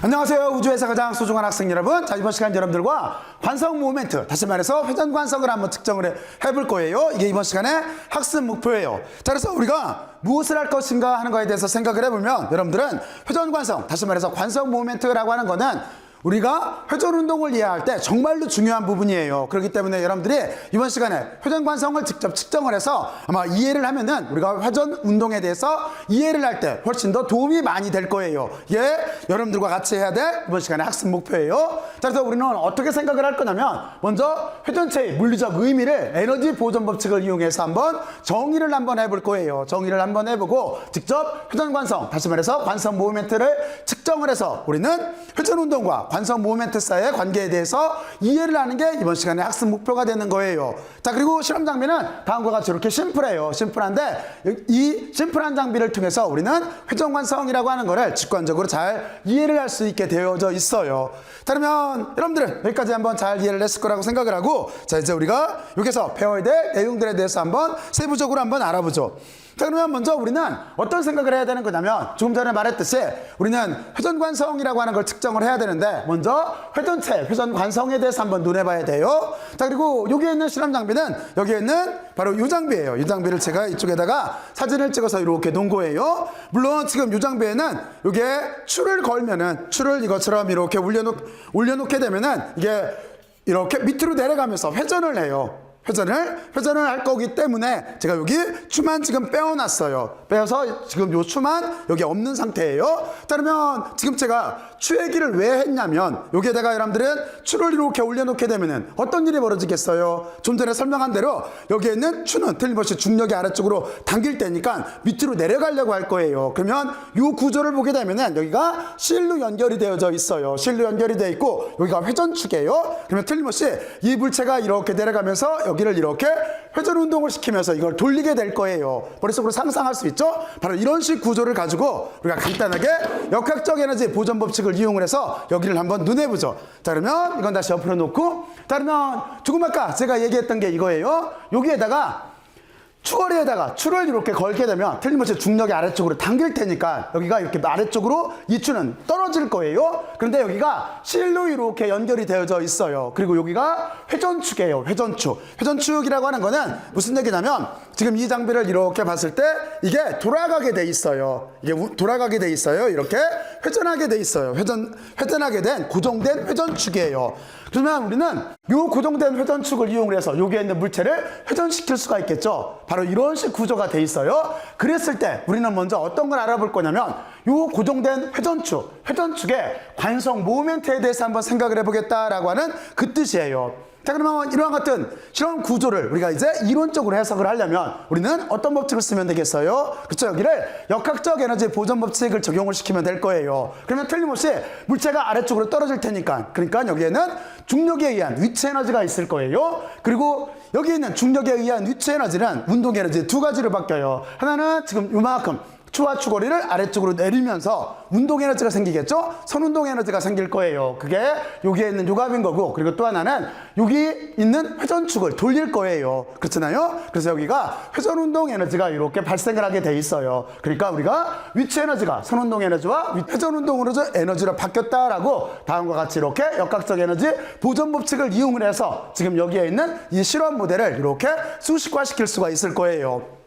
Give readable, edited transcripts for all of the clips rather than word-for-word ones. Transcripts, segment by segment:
안녕하세요. 우주에서 가장 소중한 학생 여러분. 자, 이번 시간 여러분들과 관성 모멘트, 다시 말해서 회전 관성을 한번 측정을 해볼 거예요. 이게 이번 시간의 학습 목표예요. 자, 그래서 우리가 무엇을 할 것인가 하는 거에 대해서 생각을 해보면, 여러분들은 회전 관성, 다시 말해서 관성 모멘트라고 하는 거는 우리가 회전 운동을 이해할 때 정말로 중요한 부분이에요. 그렇기 때문에 여러분들이 이번 시간에 회전 관성을 직접 측정을 해서 아마 이해를 하면은 우리가 회전 운동에 대해서 이해를 할 때 훨씬 더 도움이 많이 될 거예요. 이게 여러분들과 같이 해야 될 이번 시간의 학습 목표예요. 자, 그래서 우리는 어떻게 생각을 할 거냐면, 먼저 회전체의 물리적 의미를 에너지 보존 법칙을 이용해서 한번 정의를 한번 해볼 거예요. 정의를 한번 해보고 직접 회전 관성, 다시 말해서 관성 모멘트를 측정을 해서 우리는 회전 운동과 관성 모멘트 사이의 관계에 대해서 이해를 하는 게 이번 시간의 학습 목표가 되는 거예요. 자, 그리고 실험 장비는 다음과 같이 이렇게 심플해요. 심플한데 이 심플한 장비를 통해서 우리는 회전 관성이라고 하는 거를 직관적으로 잘 이해를 할 수 있게 되어져 있어요. 자, 그러면 여러분들은 여기까지 한번 잘 이해를 했을 거라고 생각을 하고, 자, 이제 우리가 여기서 배워야 될 내용들에 대해서 한번 세부적으로 한번 알아보죠. 자, 그러면 먼저 우리는 어떤 생각을 해야 되는 거냐면, 조금 전에 말했듯이 우리는 회전 관성이라고 하는 걸 측정을 해야 되는데, 먼저 회전체, 회전 관성에 대해서 한번 눈에 봐야 돼요. 자, 그리고 여기에 있는 실험 장비는 여기에 있는 바로 이 장비예요. 이 장비를 제가 이쪽에다가 사진을 찍어서 이렇게 놓은 거예요. 물론 지금 이 장비에는 이게 줄을 걸면은, 줄을 이것처럼 이렇게 올려놓게 되면은 이게 이렇게 밑으로 내려가면서 회전을 해요. 회전을 할 거기 때문에 제가 여기 추만 지금 빼어놨어요. 빼어서 지금 요 추만 여기 없는 상태예요. 자, 그러면 지금 제가 추 얘기를 왜 했냐면, 여기에다가 여러분들은 추를 이렇게 올려놓게 되면은 어떤 일이 벌어지겠어요? 좀 전에 설명한 대로 여기에 있는 추는 틀림없이 중력이 아래쪽으로 당길 때니까 밑으로 내려가려고 할 거예요. 그러면 요 구조를 보게 되면은 여기가 실로 연결이 되어져 있어요. 실로 연결이 되어 있고 여기가 회전축이에요. 그러면 틀림없이 이 물체가 이렇게 내려가면서 여기를 이렇게 회전 운동을 시키면서 이걸 돌리게 될 거예요. 머릿속으로 상상할 수 있죠? 바로 이런 식 구조를 가지고 우리가 간단하게 역학적 에너지 보존 법칙을 이용을 해서 여기를 한번 눈에 보죠. 자, 그러면 이건 다시 옆으로 놓고, 자, 그러면 조금 아까 제가 얘기했던 게 이거예요. 여기에다가 추거리에다가 추를 이렇게 걸게 되면 틀림없이 중력이 아래쪽으로 당길 테니까 여기가 이렇게 아래쪽으로 이 추는 떨어질 거예요. 그런데 여기가 실로 이렇게 연결이 되어져 있어요. 그리고 여기가 회전축이에요. 회전축이라고 하는 거는 무슨 얘기냐면, 지금 이 장비를 이렇게 봤을 때 이게 돌아가게 돼 있어요. 이게 돌아가게 돼 있어요. 이렇게 회전하게 돼 있어요. 회전하게 된 고정된 회전축이에요. 그러면 우리는 이 고정된 회전축을 이용을 해서 여기에 있는 물체를 회전시킬 수가 있겠죠. 바로 이런 식 구조가 돼 있어요. 그랬을 때 우리는 먼저 어떤 걸 알아볼 거냐면, 이 고정된 회전축의 관성 모멘트에 대해서 한번 생각을 해보겠다라고 하는 그 뜻이에요. 자, 그러면 이러한 같은 실험 구조를 우리가 이제 이론적으로 해석을 하려면 우리는 어떤 법칙을 쓰면 되겠어요? 그렇죠? 여기를 역학적 에너지 보존 법칙을 적용을 시키면 될 거예요. 그러면 틀림없이 물체가 아래쪽으로 떨어질 테니까, 그러니까 여기에는 중력에 의한 위치 에너지가 있을 거예요. 그리고 여기 있는 중력에 의한 위치 에너지는 운동 에너지 두 가지로 바뀌어요. 하나는 지금 이만큼 추와 추거리를 아래쪽으로 내리면서 운동 에너지가 생기겠죠? 선운동 에너지가 생길 거예요. 그게 여기에 있는 요갑인 거고, 그리고 또 하나는 여기 있는 회전축을 돌릴 거예요. 그렇잖아요? 그래서 여기가 회전운동 에너지가 이렇게 발생을 하게 돼 있어요. 그러니까 우리가 위치 에너지가 선운동 에너지와 회전운동 에너지로 바뀌었다라고 다음과 같이 이렇게 역학적 에너지 보존 법칙을 이용을 해서 지금 여기에 있는 이 실험 모델을 이렇게 수식화시킬 수가 있을 거예요.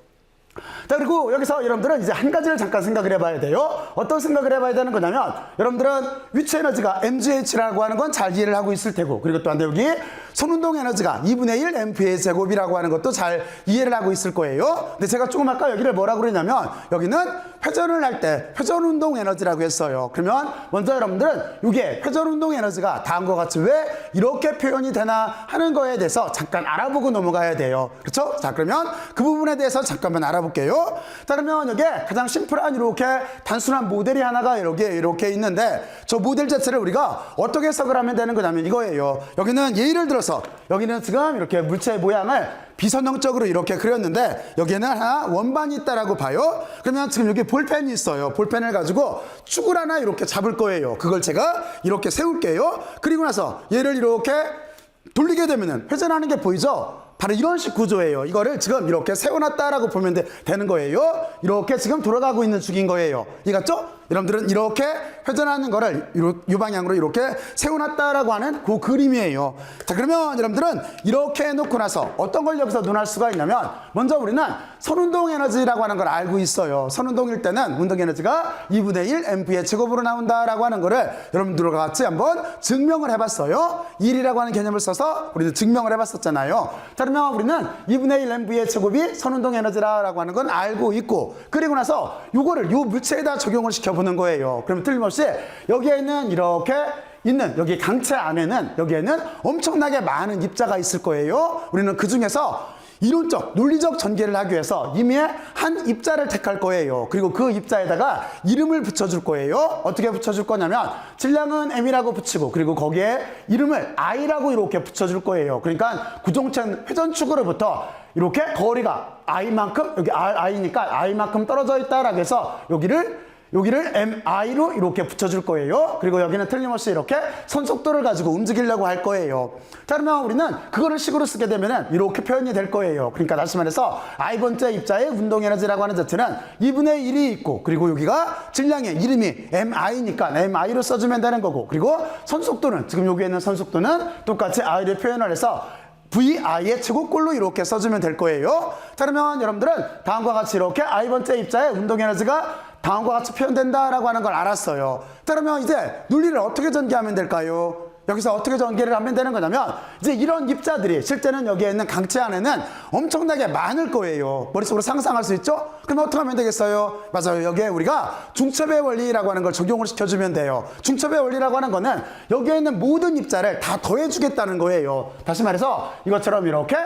자, 그리고 여기서 여러분들은 이제 한 가지를 잠깐 생각을 해봐야 돼요. 어떤 생각을 해봐야 되는 거냐면, 여러분들은 위치 에너지가 mgh라고 하는 건 잘 이해를 하고 있을 테고, 그리고 또 한데 여기 손운동 에너지가 2분의 1 mv의 제곱이라고 하는 것도 잘 이해를 하고 있을 거예요. 근데 제가 조금 아까 여기를 뭐라고 그랬냐면, 여기는 회전을 할 때 회전운동 에너지라고 했어요. 그러면 먼저 여러분들은 이게 회전운동 에너지가 다음과 같이 왜 이렇게 표현이 되나 하는 거에 대해서 잠깐 알아보고 넘어가야 돼요. 그렇죠? 자, 그러면 그 부분에 대해서 잠깐만 알아볼게요. 자, 그러면 여기에 가장 심플한 이렇게 단순한 모델이 하나가 이렇게 있는데, 저 모델 자체를 우리가 어떻게 해석을 하면 되는 거냐면 이거예요. 여기는 예를 들어서 여기는 지금 이렇게 물체의 모양을 비선형적으로 이렇게 그렸는데 여기에는 하나 원반이 있다라고 봐요. 그러면 지금 여기 볼펜이 있어요. 볼펜을 가지고 축을 하나 이렇게 잡을 거예요. 그걸 제가 이렇게 세울게요. 그리고 나서 얘를 이렇게 돌리게 되면은 회전하는 게 보이죠? 바로 이런 식 구조예요. 이거를 지금 이렇게 세워놨다라고 보면 되는 거예요. 이렇게 지금 돌아가고 있는 중인 거예요. 이해갔죠? 여러분들은 이렇게 회전하는 거를 이 방향으로 이렇게 세워놨다라고 하는 그 그림이에요. 자, 그러면 여러분들은 이렇게 해놓고 나서 어떤 걸 여기서 논할 수가 있냐면, 먼저 우리는 선운동 에너지라고 하는 걸 알고 있어요. 선운동일 때는 운동 에너지가 2분의 1 mv의 제곱으로 나온다라고 하는 거를 여러분들과 같이 한번 증명을 해봤어요. 1이라고 하는 개념을 써서 우리도 증명을 해봤었잖아요. 자, 그러면 우리는 2분의 1 mv의 제곱이 선운동 에너지라고 하는 건 알고 있고, 그리고 나서 요거를 요 물체에다 적용을 시켜보는 거예요. 그러면 틀림없이 여기에 있는 이렇게 있는 여기 강체 안에는 여기에는 엄청나게 많은 입자가 있을 거예요. 우리는 그 중에서 이론적, 논리적 전개를 하기 위해서 이미 한 입자를 택할 거예요. 그리고 그 입자에다가 이름을 붙여줄 거예요. 어떻게 붙여줄 거냐면 질량은 m이라고 붙이고, 그리고 거기에 이름을 i라고 이렇게 붙여줄 거예요. 그러니까 구동체는 회전축으로부터 이렇게 거리가 i만큼, 여기 i니까 i만큼 떨어져 있다라고 해서 여기를 MI로 이렇게 붙여줄 거예요. 그리고 여기는 틀림없이 이렇게 선속도를 가지고 움직이려고 할 거예요. 자, 그러면 우리는 그거를 식으로 쓰게 되면은 이렇게 표현이 될 거예요. 그러니까 다시 말해서 I번째 입자의 운동에너지라고 하는 자체는 2분의 1이 있고, 그리고 여기가 질량의 이름이 MI니까 MI로 써주면 되는 거고, 그리고 선속도는, 지금 여기에 있는 선속도는 똑같이 I를 표현을 해서 VI의 제곱꼴로 이렇게 써주면 될 거예요. 자, 그러면 여러분들은 다음과 같이 이렇게 I번째 입자의 운동에너지가 다음과 같이 표현된다라고 하는 걸 알았어요. 자, 그러면 이제 논리를 어떻게 전개하면 될까요? 여기서 어떻게 전개를 하면 되는 거냐면, 이제 이런 입자들이 실제는 여기에 있는 강체 안에는 엄청나게 많을 거예요. 머릿속으로 상상할 수 있죠? 그럼 어떻게 하면 되겠어요? 맞아요. 여기에 우리가 중첩의 원리라고 하는 걸 적용을 시켜주면 돼요. 중첩의 원리라고 하는 거는 여기에 있는 모든 입자를 다 더해주겠다는 거예요. 다시 말해서 이것처럼 이렇게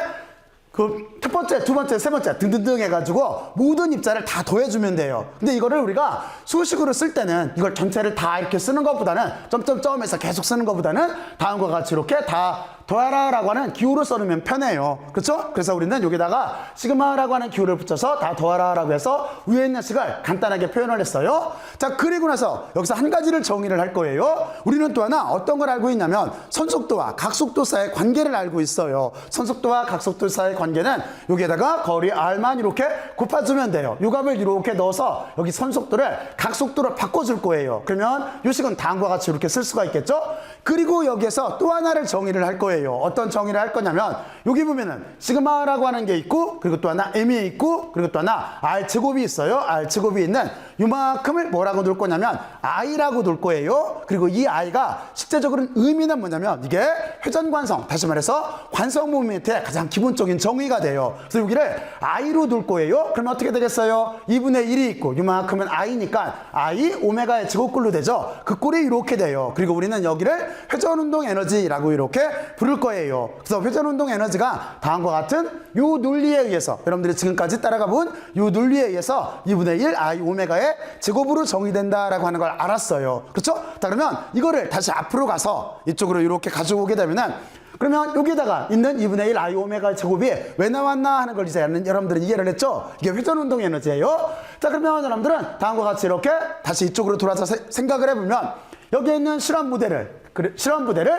그 첫 번째, 두 번째, 세 번째 등등등 해가지고 모든 입자를 다 더해주면 돼요. 근데 이거를 우리가 수식으로 쓸 때는 이걸 전체를 다 이렇게 쓰는 것보다는 점점점에서 계속 쓰는 것보다는 다음과 같이 이렇게 다 더하라라고 하는 기호로 써놓으면 편해요. 그렇죠? 그래서 우리는 여기다가 시그마라고 하는 기호를 붙여서 다 더하라라고 해서 위에 있는 식을 간단하게 표현을 했어요. 자, 그리고 나서 여기서 한 가지를 정의를 할 거예요. 우리는 또 하나 어떤 걸 알고 있냐면 선속도와 각속도 사이의 관계를 알고 있어요. 선속도와 각속도 사이의 관계는 여기에다가 거리 R만 이렇게 곱해주면 돼요. 요 값을 이렇게 넣어서 여기 선속도를 각속도로 바꿔줄 거예요. 그러면 요 식은 다음과 같이 이렇게 쓸 수가 있겠죠? 그리고 여기에서 또 하나를 정의를 할 거예요. 어떤 정의를 할 거냐면 여기 보면은 시그마라고 하는 게 있고, 그리고 또 하나 m이 있고, 그리고 또 하나 r 제곱이 있어요. r 제곱이 있는 요만큼을 뭐라고 놓을 거냐면 i라고 놓을 거예요. 그리고 이 i가 실제적으로는 의미는 뭐냐면 이게 회전관성, 다시 말해서 관성 모멘트의 가장 기본적인 정의가 돼요. 그래서 여기를 i로 놓을 거예요. 그러면 어떻게 되겠어요? 2분의 1이 있고 요만큼은 i니까 i 오메가의 제곱꼴로 되죠. 그 꼴이 이렇게 돼요. 그리고 우리는 여기를 회전운동 에너지라고 이렇게 부를 거예요. 그래서 회전운동 에너지가 다음과 같은 요 논리에 의해서, 여러분들이 지금까지 따라가 본 요 논리에 의해서 2분의 1 i 오메가의 제곱으로 정의된다라고 하는 걸 알았어요. 그렇죠? 자, 그러면 이거를 다시 앞으로 가서 이쪽으로 이렇게 가지고 오게 되면은, 그러면 여기다가 있는 2분의 1 i 오메가 제곱이 왜 나왔나 하는 걸 이제 여러분들은 이해를 했죠? 이게 회전운동 에너지예요. 자, 그러면 여러분들은 다음과 같이 이렇게 다시 이쪽으로 돌아서 생각을 해보면, 여기에 있는 실험 부대를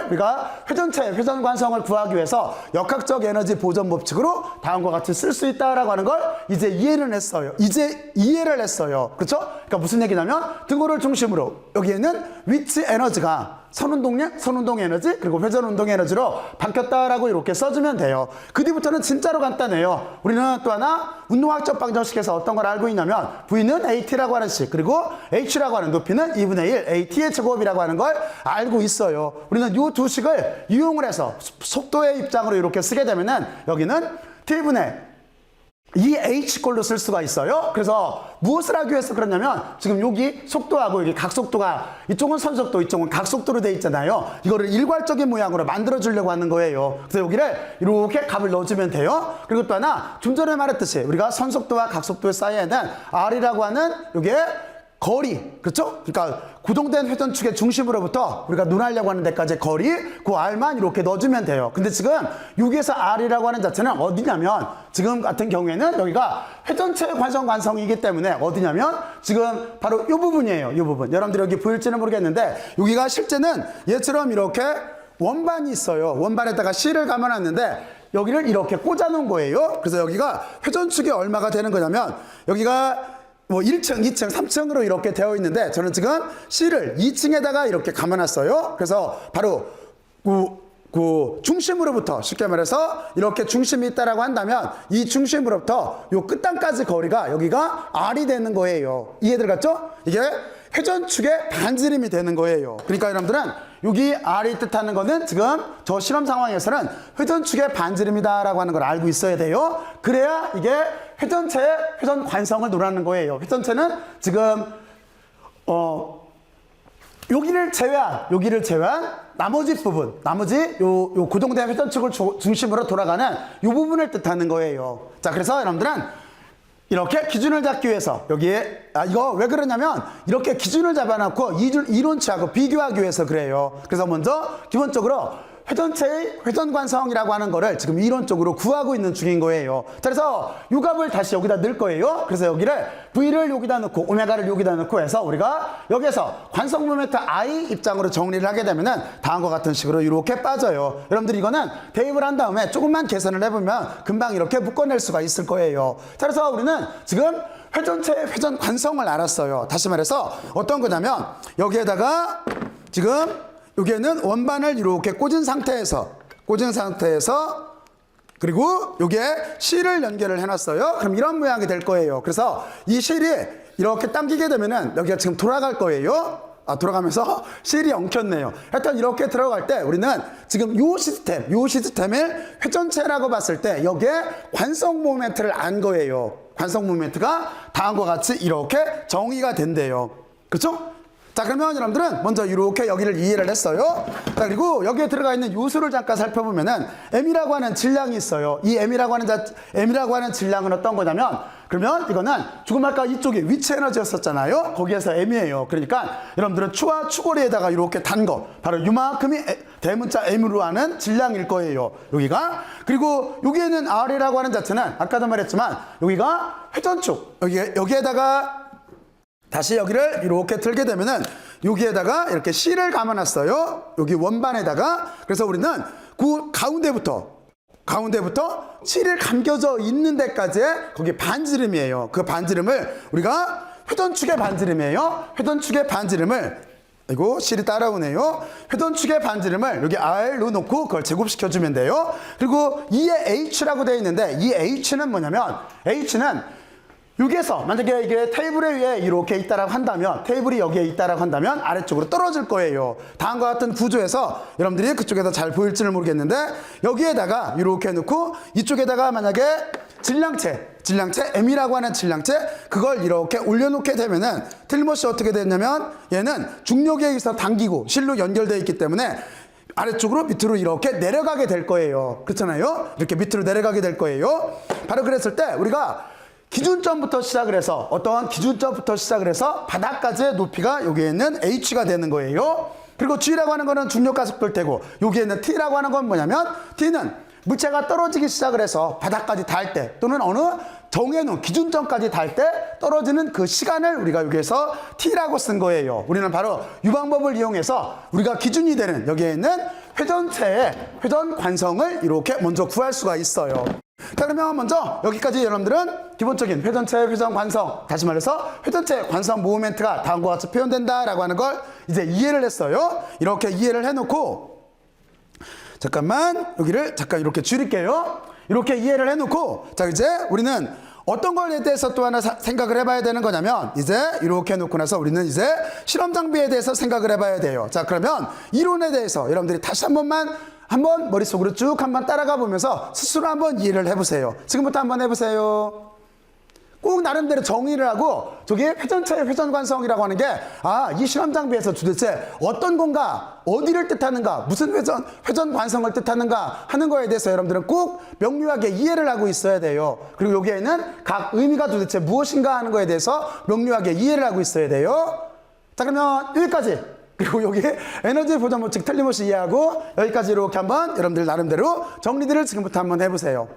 우리가 회전체의 회전관성을 구하기 위해서 역학적 에너지 보존 법칙으로 다음과 같이 쓸 수 있다라고 하는 걸 이제 이해를 했어요. 그렇죠? 그러니까 무슨 얘기냐면 등호를 중심으로 여기에는 위치 에너지가 선운동 에너지 그리고 회전운동 에너지로 바뀌었다라고 이렇게 써주면 돼요. 그 뒤부터는 진짜로 간단해요. 우리는 또 하나 운동학적 방정식에서 어떤 걸 알고 있냐면 V는 AT라고 하는 식, 그리고 H라고 하는 높이는 2분의 1 AT의 제곱이라고 하는 걸 알고 있어요. 우리는 이 두 식을 이용을 해서 속도의 입장으로 이렇게 쓰게 되면은 여기는 T분의 이 H꼴로 쓸 수가 있어요. 그래서 무엇을 하기 위해서 그러냐면 지금 여기 속도하고 여기 각속도가 이쪽은 선속도 이쪽은 각속도로 돼 있잖아요. 이거를 일괄적인 모양으로 만들어 주려고 하는 거예요. 그래서 여기를 이렇게 값을 넣어주면 돼요. 그리고 또 하나 좀 전에 말했듯이 우리가 선속도와 각속도 사이에는 R이라고 하는 요게 거리, 그렇죠? 그러니까 구동된 회전축의 중심으로부터 우리가 논하려고 하는 데까지 거리, 그 R만 이렇게 넣어주면 돼요. 근데 지금 여기에서 R이라고 하는 자체는 어디냐면 지금 같은 경우에는 여기가 회전체의 관성이기 때문에 어디냐면 지금 바로 이 부분이에요. 이 부분. 여러분들이 여기 보일지는 모르겠는데 여기가 실제는 얘처럼 이렇게 원반이 있어요. 원반에다가 실을 감아놨는데 여기를 이렇게 꽂아 놓은 거예요. 그래서 여기가 회전축이 얼마가 되는 거냐면 여기가 뭐 1층, 2층, 3층으로 이렇게 되어 있는데 저는 지금 C를 2층에다가 이렇게 감아놨어요. 그래서 바로 그 중심으로부터 쉽게 말해서 이렇게 중심이 있다라고 한다면 이 중심으로부터 요 끝단까지 거리가 여기가 R이 되는 거예요. 이해들 갔죠? 이게 회전축의 반지름이 되는 거예요. 그러니까 여러분들은 여기 R이 뜻하는 거는 지금 저 실험 상황에서는 회전축의 반지름이다라고 하는 걸 알고 있어야 돼요. 그래야 이게 회전체의 회전 관성을 논하는 거예요. 회전체는 지금 여기를 제외한 나머지 부분, 나머지 요 고정된 회전축을 중심으로 돌아가는 요 부분을 뜻하는 거예요. 자, 그래서 여러분들은 이렇게 기준을 잡기 위해서 여기에 이거 왜 그러냐면 이렇게 기준을 잡아놓고 이론치하고 비교하기 위해서 그래요. 그래서 먼저 기본적으로 회전체의 회전관성이라고 하는 거를 지금 이론적으로 구하고 있는 중인 거예요. 자, 그래서 요 값을 다시 여기다 넣을 거예요. 그래서 여기를 V를 여기다 넣고 오메가를 여기다 넣고 해서 우리가 여기서 관성 모멘트 I 입장으로 정리를 하게 되면은 다음과 같은 식으로 이렇게 빠져요. 여러분들 이거는 대입을 한 다음에 조금만 계산을 해보면 금방 이렇게 묶어낼 수가 있을 거예요. 자, 그래서 우리는 지금 회전체의 회전관성을 알았어요. 다시 말해서 어떤 거냐면 여기에다가 지금 여기에는 원반을 이렇게 꽂은 상태에서 그리고 여기에 실을 연결을 해놨어요. 그럼 이런 모양이 될 거예요. 그래서 이 실이 이렇게 당기게 되면은 여기가 지금 돌아갈 거예요. 돌아가면서 실이 엉켰네요. 하여튼 이렇게 들어갈 때 우리는 지금 요 시스템을 회전체라고 봤을 때 여기에 관성 모멘트를 안 거예요. 관성 모멘트가 다음과 같이 이렇게 정의가 된대요. 그렇죠? 자, 그러면 여러분들은 먼저 이렇게 여기를 이해를 했어요. 자, 그리고 여기에 들어가 있는 요소를 잠깐 살펴보면은 M이라고 하는 질량이 있어요. 이 M이라고 하는 질량은 어떤 거냐면 그러면 이거는 조금 아까 이쪽에 위치 에너지였었잖아요. 거기에서 M이에요. 그러니까 여러분들은 추와 추고리에다가 이렇게 단 거 바로 이만큼이 대문자 M으로 하는 질량일 거예요. 여기가. 그리고 여기에는 R이라고 하는 자체는 아까도 말했지만 여기가 회전축 여기에다가 다시 여기를 이렇게 틀게 되면은 여기에다가 이렇게 C를 감아놨어요. 여기 원반에다가. 그래서 우리는 그 가운데부터 C를 감겨져 있는 데까지의 거기 반지름이에요. 그 반지름을 우리가 회전축의 반지름이에요. 회전축의 반지름을 C를 따라오네요. 회전축의 반지름을 여기 R로 놓고 그걸 제곱시켜주면 돼요. 그리고 이에 H라고 되어 있는데 이 H는 뭐냐면 H는 여기에서 만약에 이게 테이블에 위에 이렇게 있다라고 한다면 테이블이 여기에 있다라고 한다면 아래쪽으로 떨어질 거예요. 다음과 같은 구조에서 여러분들이 그쪽에서 잘 보일지는 모르겠는데 여기에다가 이렇게 놓고 이쪽에다가 만약에 질량체 M이라고 하는 질량체 그걸 이렇게 올려놓게 되면은 틀림없이 어떻게 되냐면 얘는 중력에 의해서 당기고 실로 연결되어 있기 때문에 아래쪽으로 밑으로 이렇게 내려가게 될 거예요. 그렇잖아요? 이렇게 밑으로 내려가게 될 거예요. 바로 그랬을 때 우리가 기준점부터 시작을 해서 바닥까지의 높이가 여기에 있는 H가 되는 거예요. 그리고 G라고 하는 거는 중력가속도일 테고 여기에 있는 T라고 하는 건 뭐냐면 T는 물체가 떨어지기 시작을 해서 바닥까지 닿을 때 또는 어느 정해놓은 기준점까지 닿을 때 떨어지는 그 시간을 우리가 여기에서 T라고 쓴 거예요. 우리는 바로 이 방법을 이용해서 우리가 기준이 되는 여기에 있는 회전체의 회전 관성을 이렇게 먼저 구할 수가 있어요. 자, 그러면 먼저 여기까지 여러분들은 기본적인 회전체의 회전 관성, 다시 말해서 회전체의 관성 모멘트가 다음과 같이 표현된다라고 하는 걸 이제 이해를 했어요. 이렇게 이해를 해놓고 잠깐만 여기를 잠깐 이렇게 줄일게요. 이렇게 이해를 해놓고 자, 이제 우리는 어떤 거에 대해서 또 하나 생각을 해봐야 되는 거냐면 이제 이렇게 해놓고 나서 우리는 이제 실험 장비에 대해서 생각을 해봐야 돼요. 자, 그러면 이론에 대해서 여러분들이 다시 한번 머릿속으로 쭉 한번 따라가 보면서 스스로 한번 이해를 해보세요. 지금부터 한번 해보세요. 꼭 나름대로 정의를 하고 저게 회전체의 회전관성이라고 하는 게 이 실험 장비에서 도대체 어떤 건가, 어디를 뜻하는가, 무슨 회전관성을 뜻하는가 하는 거에 대해서 여러분들은 꼭 명료하게 이해를 하고 있어야 돼요. 그리고 여기에는 각 의미가 도대체 무엇인가 하는 거에 대해서 명료하게 이해를 하고 있어야 돼요. 자, 그러면 여기까지. 그리고 여기 에너지 보존 법칙 틀림없이 이해하고 여기까지 이렇게 한번 여러분들 나름대로 정리들을 지금부터 한번 해보세요.